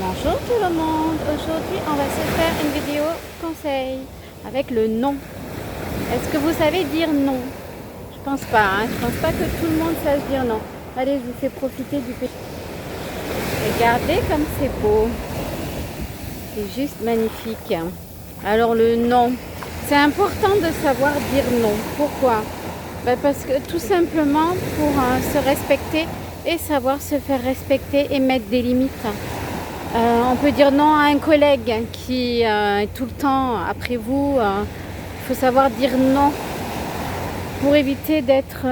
Bonjour tout le monde, aujourd'hui on va se faire une vidéo conseil avec le non. Est-ce que vous savez dire non? Je pense pas, je pense pas que tout le monde sache dire non. Allez, je vous fais profiter du petit. Regardez comme c'est beau, c'est juste magnifique. Alors le non, c'est important de savoir dire non. Pourquoi? Parce que tout simplement pour se respecter et savoir se faire respecter et mettre des limites. On peut dire non à un collègue qui est tout le temps après vous. Il faut savoir dire non pour éviter d'être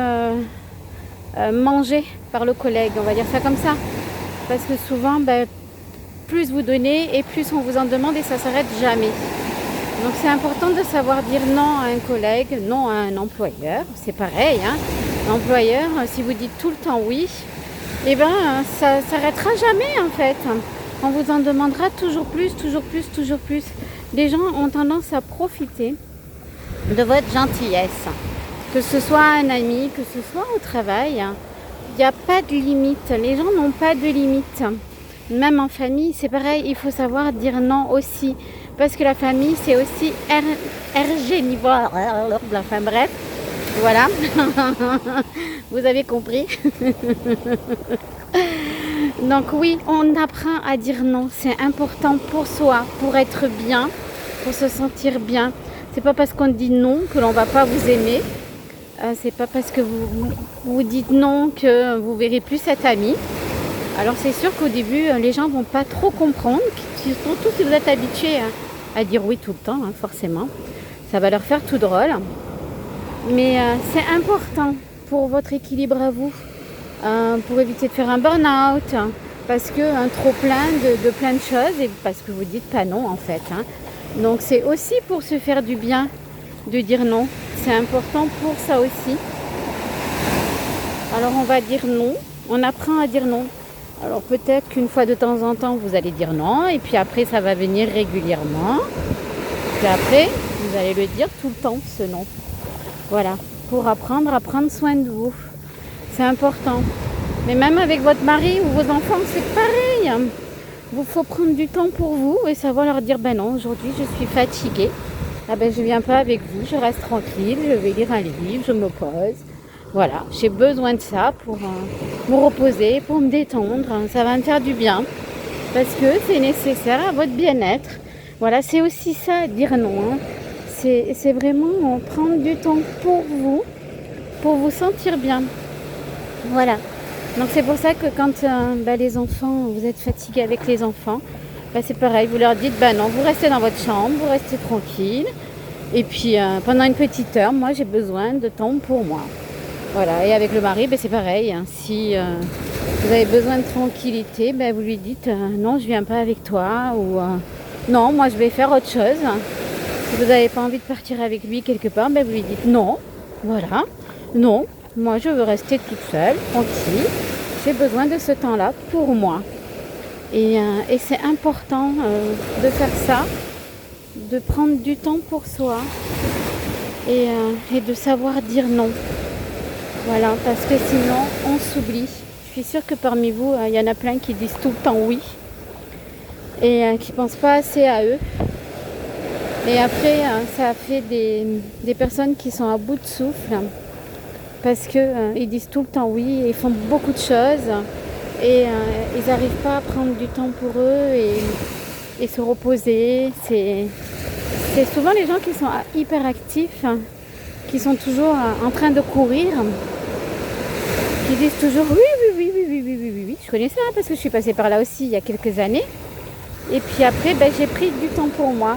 mangé par le collègue, on va dire ça comme ça. Parce que souvent, plus vous donnez et plus on vous en demande et ça ne s'arrête jamais. Donc c'est important de savoir dire non à un collègue, non à un employeur. C'est pareil, l'employeur, si vous dites tout le temps oui, ça ne s'arrêtera jamais en fait. On vous en demandera toujours plus, toujours plus, toujours plus. Les gens ont tendance à profiter de votre gentillesse. Que ce soit un ami, que ce soit au travail, il n'y a pas de limite. Les gens n'ont pas de limite. Même en famille, c'est pareil, il faut savoir dire non aussi. Parce que la famille, c'est aussi RG niveau. Enfin bref, voilà. Vous avez compris. Donc oui, on apprend à dire non. C'est important pour soi, pour être bien, pour se sentir bien. C'est pas parce qu'on dit non que l'on va pas vous aimer. C'est pas parce que vous dites non que vous verrez plus cet ami. Alors c'est sûr qu'au début, les gens vont pas trop comprendre. Surtout si vous êtes habitué à dire oui tout le temps, forcément. Ça va leur faire tout drôle. Mais c'est important pour votre équilibre à vous. Pour éviter de faire un burn-out, parce que un trop plein de plein de choses et parce que vous dites pas non en fait. Donc c'est aussi pour se faire du bien de dire non. C'est important pour ça aussi. Alors on va dire non, on apprend à dire non. Alors peut-être qu'une fois de temps en temps vous allez dire non et puis après ça va venir régulièrement. Puis après vous allez le dire tout le temps ce non. Voilà, pour apprendre à prendre soin de vous. C'est important. Mais même avec votre mari ou vos enfants, c'est pareil. Il faut prendre du temps pour vous et savoir leur dire non, aujourd'hui je suis fatiguée. Je viens pas avec vous, je reste tranquille, je vais lire un livre, je me pose. Voilà, j'ai besoin de ça pour me reposer, pour me détendre. Ça va me faire du bien parce que c'est nécessaire à votre bien-être. Voilà, c'est aussi ça, dire non. C'est vraiment prendre du temps pour vous sentir bien. Voilà, donc c'est pour ça que quand les enfants, vous êtes fatigués avec les enfants, c'est pareil, vous leur dites non, vous restez dans votre chambre, vous restez tranquille. Et puis pendant une petite heure, moi j'ai besoin de temps pour moi. Voilà, et avec le mari, c'est pareil. Si vous avez besoin de tranquillité, vous lui dites non, je viens pas avec toi ou non, moi je vais faire autre chose. Si vous n'avez pas envie de partir avec lui quelque part, vous lui dites non, voilà, non. Moi, je veux rester toute seule, tranquille. J'ai besoin de ce temps-là pour moi. Et c'est important de faire ça, de prendre du temps pour soi et de savoir dire non. Voilà, parce que sinon, on s'oublie. Je suis sûre que parmi vous, il y en a plein qui disent tout le temps oui et qui ne pensent pas assez à eux. Et après, ça fait des personnes qui sont à bout de souffle. Parce qu'ils disent tout le temps oui, et ils font beaucoup de choses et ils n'arrivent pas à prendre du temps pour eux et se reposer. C'est souvent les gens qui sont hyper actifs, qui sont toujours en train de courir, qui disent toujours oui. Je connais ça parce que je suis passée par là aussi il y a quelques années. Et puis après, j'ai pris du temps pour moi.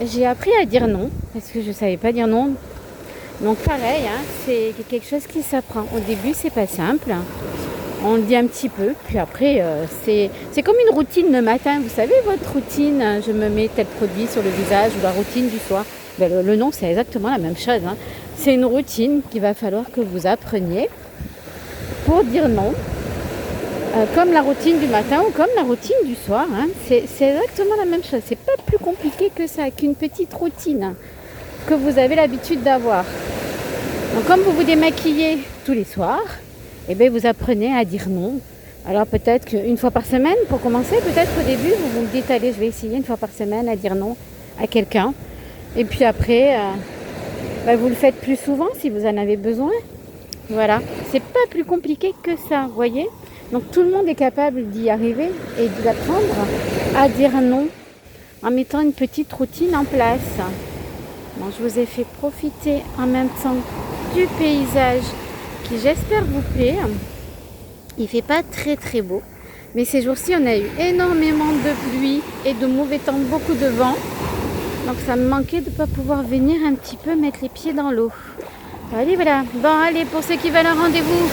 J'ai appris à dire non parce que je ne savais pas dire non. Donc pareil, c'est quelque chose qui s'apprend. Au début, c'est pas simple. On le dit un petit peu, puis après, c'est comme une routine le matin. Vous savez, votre routine, je me mets tel produit sur le visage ou la routine du soir. Le non, c'est exactement la même chose. C'est une routine qu'il va falloir que vous appreniez pour dire non. Comme la routine du matin ou comme la routine du soir. C'est exactement la même chose. C'est pas plus compliqué que ça, qu'une petite routine que vous avez l'habitude d'avoir. Donc comme vous vous démaquillez tous les soirs, vous apprenez à dire non Alors peut-être qu'une fois par semaine, pour commencer, peut-être au début, vous vous dites, allez, je vais essayer une fois par semaine à dire non à quelqu'un. Et puis après, vous le faites plus souvent si vous en avez besoin. Voilà, c'est pas plus compliqué que ça, vous voyez. Donc tout le monde est capable d'y arriver et d'apprendre à dire non en mettant une petite routine en place. Bon, je vous ai fait profiter en même temps du paysage qui, j'espère, vous plaît. Il fait pas très très beau, mais ces jours-ci on a eu énormément de pluie et de mauvais temps, beaucoup de vent, donc ça me manquait de ne pas pouvoir venir un petit peu mettre les pieds dans l'eau. Allez, voilà. Bon, allez, pour ceux qui veulent un rendez-vous,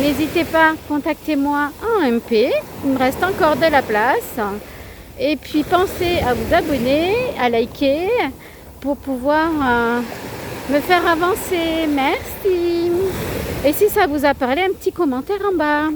n'hésitez pas, contactez-moi en MP, il me reste encore de la place, et puis pensez à vous abonner, à liker pour pouvoir me faire avancer. Merci. Et si ça vous a parlé, un petit commentaire en bas.